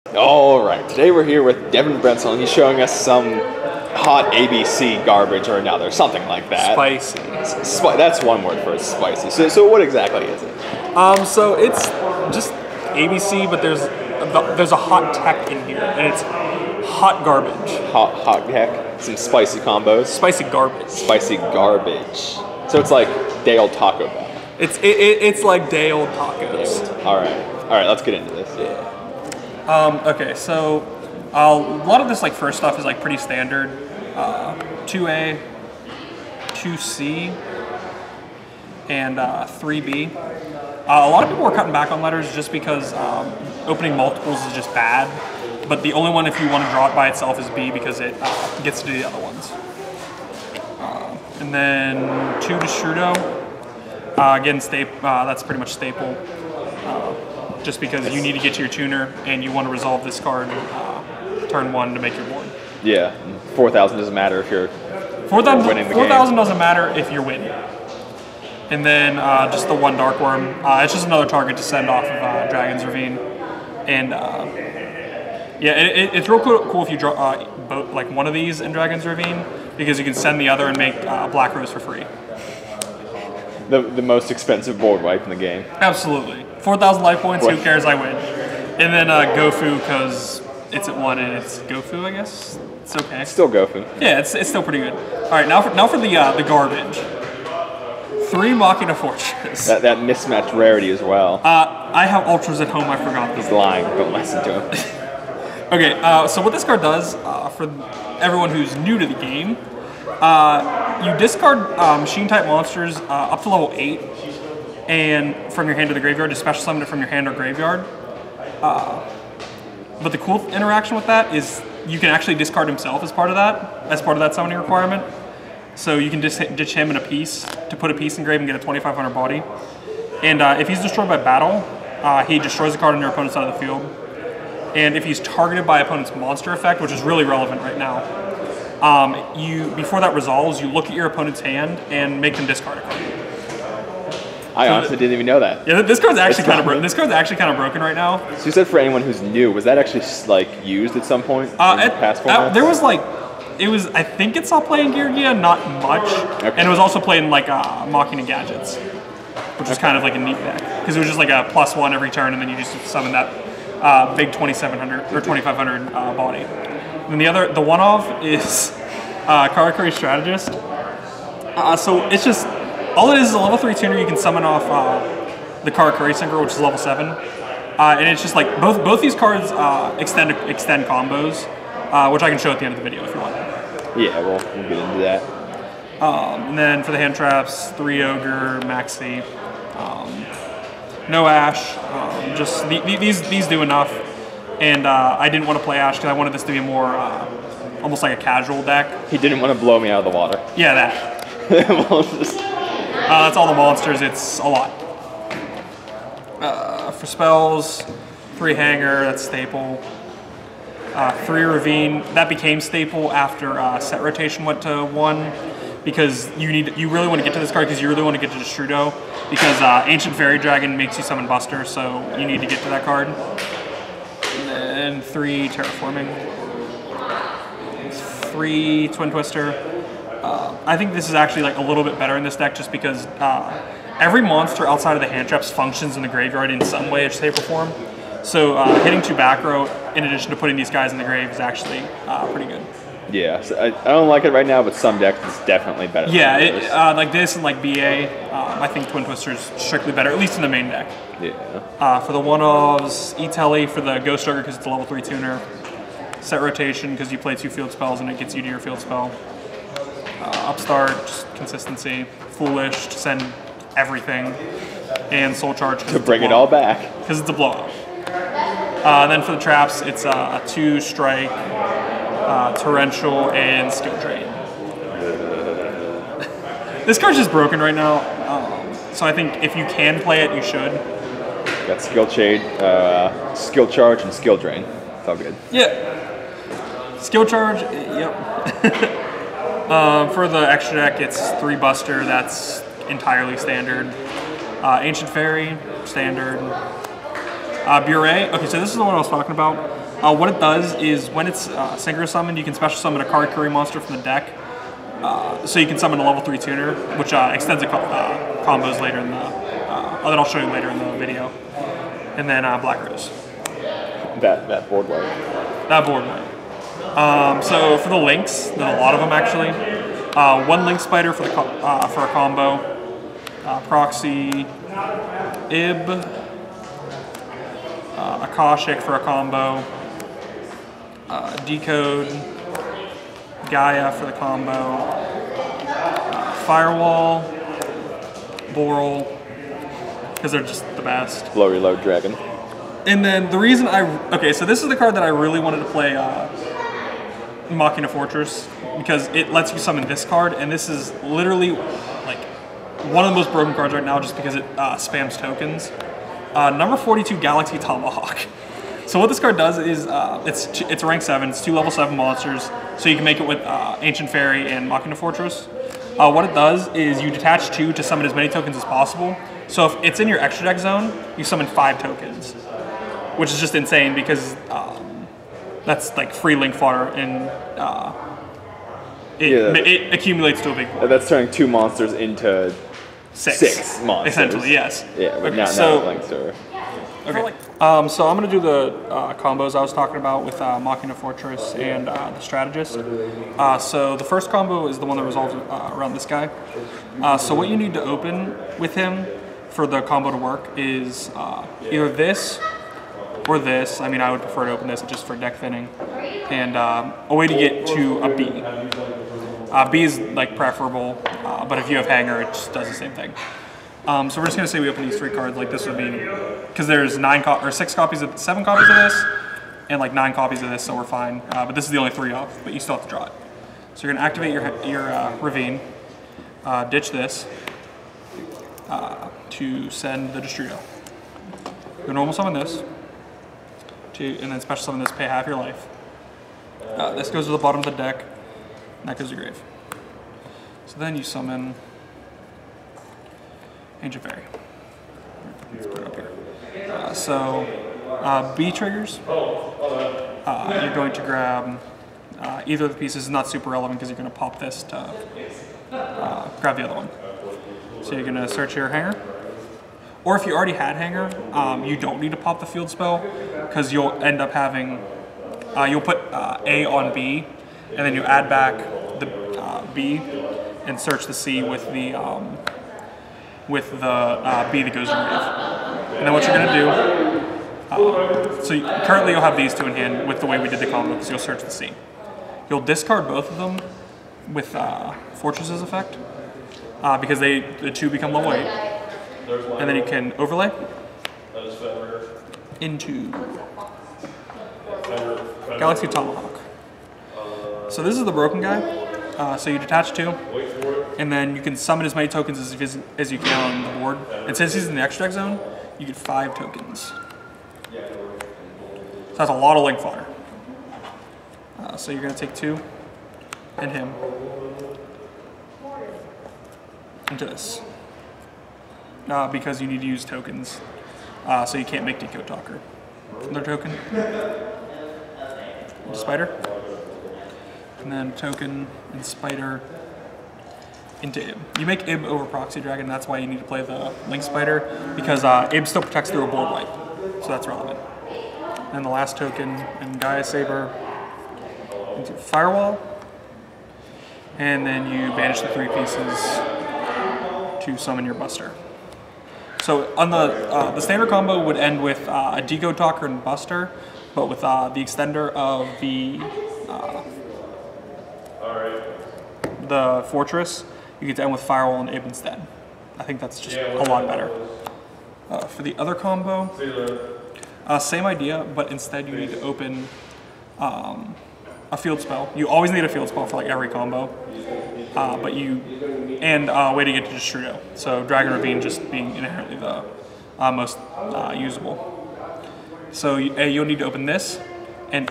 All right, today we're here with Devin Brentsel, and he's showing us some hot ABC garbage or another, something like that. Spicy. That's one word for it, spicy. So what exactly is it? So it's just ABC, but there's a hot tech in here, and it's hot garbage. Hot heck, some spicy combos. Spicy garbage. Spicy garbage. So it's like day old Taco Bell. It's like day old tacos. All right, let's get into this. Yeah. Okay, so a lot of this first stuff is pretty standard. 2A, 2C, and 3B. A lot of people are cutting back on letters just because opening multiples is just bad. But the only one, if you want to draw it by itself, is B because it gets to do the other ones. And then 2 Destrudo. Again, that's pretty much staple. Just because you need to get to your tuner and you want to resolve this card turn 1 to make your board. Yeah, 4,000 doesn't matter if you're 4,000 doesn't matter if you're winning. And then just the 1 Dark Worm. It's just another target to send off of Dragon's Ravine. And yeah, it's real cool if you draw one of these in Dragon's Ravine because you can send the other and make Black Rose for free. The most expensive board wipe in the game. Absolutely. 4,000 life points, who cares, I win. And then Gofu, because it's at 1 and it's Gofu, I guess. It's okay. It's still Gofu. Yeah, it's still pretty good. All right, now for the garbage. 3 Machina Fortress. That mismatched rarity as well. I have Ultras at home, I forgot. He's lying, don't listen to him. Okay, so what this card does, for everyone who's new to the game, you discard machine-type monsters up to level 8 and from your hand to the graveyard, to special summon it from your hand or graveyard. But the cool interaction with that is you can actually discard himself as part of that summoning requirement. So you can just ditch him in a piece to put a piece in grave and get a 2,500 body. And if he's destroyed by battle, he destroys a card on your opponent's side of the field. And if he's targeted by opponent's monster effect, which is really relevant right now, before that resolves, you look at your opponent's hand and make them discard a card. I honestly didn't even know that. Yeah, this card's actually kind of broken. This card's actually kind of broken right now. So you said for anyone who's new, was that actually used at some point in past formats? There was I think it saw play in Gear Gear, not much, and it was also played in Machina Gadgets, which was kind of like a neat deck because it was just like a +1 every turn, and then you just summon that big 2,700 or 2,500 body. And the one-off is Karakuri Strategist. So it's just, all it is a level 3 tuner. You can summon off the Karakuri Synchro, which is level 7. And it's just both these cards extend combos, which I can show at the end of the video if you want. Yeah, we'll get into that. And then for the hand traps, 3 Ogre, Maxi, no Ash, just these do enough. And I didn't want to play Ash because I wanted this to be more almost like a casual deck. He didn't want to blow me out of the water. Yeah, that. That's all the monsters. It's a lot. For spells, 3 Hanger, that's staple. 3 Ravine, that became staple after set rotation went to 1 because you really want to get to this card because you really want to get to Destrudo because Ancient Fairy Dragon makes you summon Buster, so you need to get to that card. And 3 Terraforming. 3 Twin Twister. I think this is actually a little bit better in this deck just because every monster outside of the hand traps functions in the graveyard in some way, shape, or form. So hitting 2 back row in addition to putting these guys in the grave is actually pretty good. Yeah, so I don't like it right now, but some decks it's definitely better. Yeah, like this and BA, I think Twin Twister is strictly better, at least in the main deck. Yeah. For the one-offs, E-Telly for the Ghost Ogre because it's a level 3 tuner. Set rotation because you play 2 field spells and it gets you to your field spell. Upstart, just consistency. Foolish to send everything. And Soul Charge to bring it all back. Because it's a blowout. Then for the traps, it's a 2 Strike, Torrential, and Skill Drain. This card's just broken right now, so I think if you can play it, you should. Got Skill Charge, and Skill Drain. It's all good. Yeah. Skill Charge, yep. For the extra deck, it's 3 Buster, that's entirely standard. Ancient Fairy, standard. Bure, okay, so this is the one I was talking about. What it does is when it's synchro summoned, you can special summon a card carry monster from the deck. So you can summon a level 3 tuner, which extends the combos later in the, that I'll show you later in the video. And then Black Rose. That board white. That board white. So for the links, there's a lot of them actually. 1 Link Spider for a combo. Proxy, Ib, Akashic for a combo. Decode, Gaia for the combo, Firewall, Boral, because they're just the best. Low reload dragon. And then the reason okay, so this is the card that I really wanted to play Machina Fortress, because it lets you summon this card, and this is literally like one of the most broken cards right now just because it spams tokens. Number 42, Galaxy Tomahawk. So what this card does is, it's rank 7, it's 2 level 7 monsters, so you can make it with Ancient Fairy and Machina Fortress. What it does is you detach 2 to summon as many tokens as possible. So if it's in your extra deck zone, you summon 5 tokens, which is just insane because that's like free link fodder, and it accumulates to a big board. That's turning 2 monsters into 6 monsters. Essentially, yes. Yeah, but okay, not links to. Okay. So I'm going to do the combos I was talking about with Machina Fortress and the Strategist. So the first combo is the one that resolves around this guy. So what you need to open with him for the combo to work is either this or this. I mean, I would prefer to open this just for deck thinning. And a way to get to a B. B is like preferable, but if you have Hanger, it just does the same thing. So we're just going to say we open these 3 cards like this would be, because there's 7 copies of this, and like 9 copies of this, so we're fine. But this is the only 3 of, but you still have to draw it. So you're going to activate your Ravine, ditch this, to send the Destrudo. You're normal summon this, and then special summon this, pay half your life. This goes to the bottom of the deck, and that goes to your grave. So then you summon Ancient Fairy. Let's put it up here. B triggers. You're going to grab either of the pieces. Is not super relevant because you're going to pop this to grab the other one. So you're going to search your Hanger. Or if you already had Hanger, you don't need to pop the field spell because you'll end up having, you'll put A on B, and then you add back the B and search the C with the B that goes to grave. And then what you're going to do, currently you'll have these 2 in hand with the way we did the combo, because you'll search the C. You'll discard both of them with Fortress's effect, because the 2 become level 8. And then you can overlay into Galaxy Tomahawk. So this is the broken guy. So you detach 2, and then you can summon as many tokens as you can on the board. And since he's in the extra deck zone, you get 5 tokens. So that's a lot of link fodder. So you're going to take 2 and him into this. Because you need to use tokens, so you can't make Decode Talker. Another token. Spider. And then token and Spider into Ib. You make Ib over Proxy Dragon, that's why you need to play the Link Spider, because Ib still protects through a board wipe, so that's relevant. And the last token and Gaia Saber into Firewall, and then you banish the 3 pieces to summon your Buster. So on the standard combo would end with a Decode Talker and Buster, but with the extender of the Fortress, you get to end with Firewall and Ib instead. I think that's just a lot better. For the other combo, same idea, but instead you need to open a field spell. You always need a field spell for like every combo, and a way to get to Destrudo. So Dragon Ravine just being inherently the most usable. So you'll need to open this, and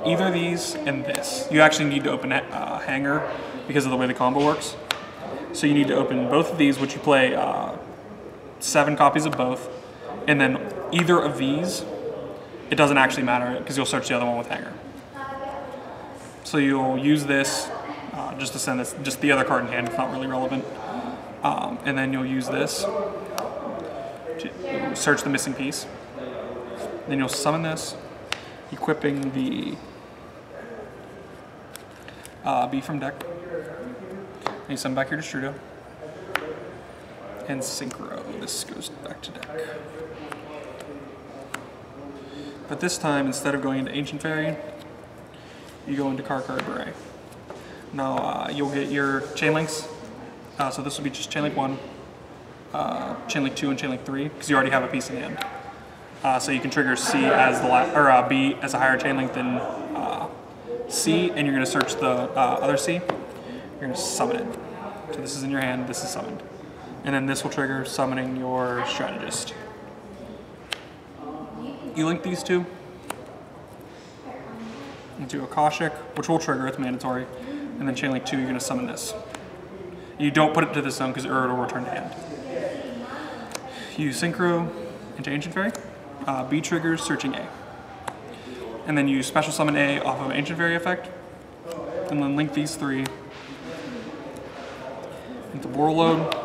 either these and this. You actually need to open Hanger because of the way the combo works. So you need to open both of these, which you play 7 copies of both, and then either of these it doesn't actually matter because you'll search the other one with hanger. So you'll use this just to send this, just the other card in hand. It's not really relevant. And then you'll use this to search the missing piece. Then you'll summon this, equipping the B from deck. And you summon back your Destrudo. And Synchro. This goes back to deck. But this time, instead of going into Ancient Fairy, you go into Card Beret. Now, you'll get your Chain Links. So this will be just Chain Link 1, Chain Link 2, and Chain Link 3, because you already have a piece in hand. So you can trigger C as the B as a higher chain link than C, and you're going to search the other C. You're going to summon it. So this is in your hand, this is summoned. And then this will trigger summoning your Strategist. You link these two into Akashic, which will trigger, it's mandatory. And then Chain Link 2, you're going to summon this. You don't put it to the zone because it will return to hand. You Synchro into Ancient Fairy. B triggers searching A. And then you special summon A off of Ancient Fairy effect. And then link these three into Borreload.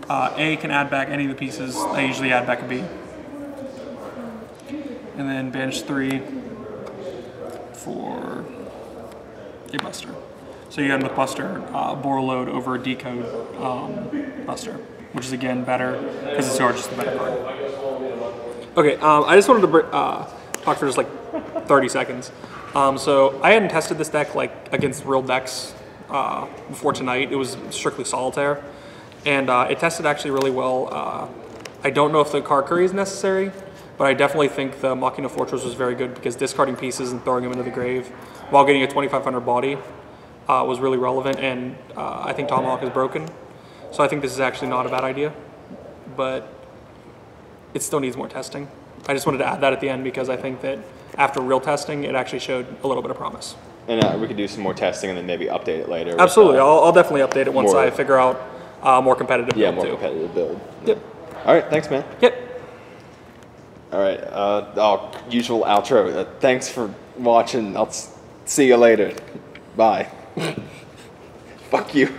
A can add back any of the pieces. I usually add back a B. And then banish 3 for a Buster. So you end with Buster, Borreload over Decode Buster, which is again better because it's just the better card. Okay, I just wanted to talk for just like 30 seconds. So I hadn't tested this deck like against real decks before tonight. It was strictly Solitaire, and it tested actually really well. I don't know if the card curry is necessary, but I definitely think the Machina Fortress was very good because discarding pieces and throwing them into the grave while getting a 2500 body was really relevant, and I think Tomahawk is broken. So I think this is actually not a bad idea, but it still needs more testing. I just wanted to add that at the end because I think that after real testing, it actually showed a little bit of promise. And we could do some more testing and then maybe update it later. Absolutely, I'll definitely update it once I figure out more competitive build. Yeah, more competitive build. Yep. All right, thanks, man. Yep. All right, usual outro. Thanks for watching. I'll see you later. Bye. Fuck you.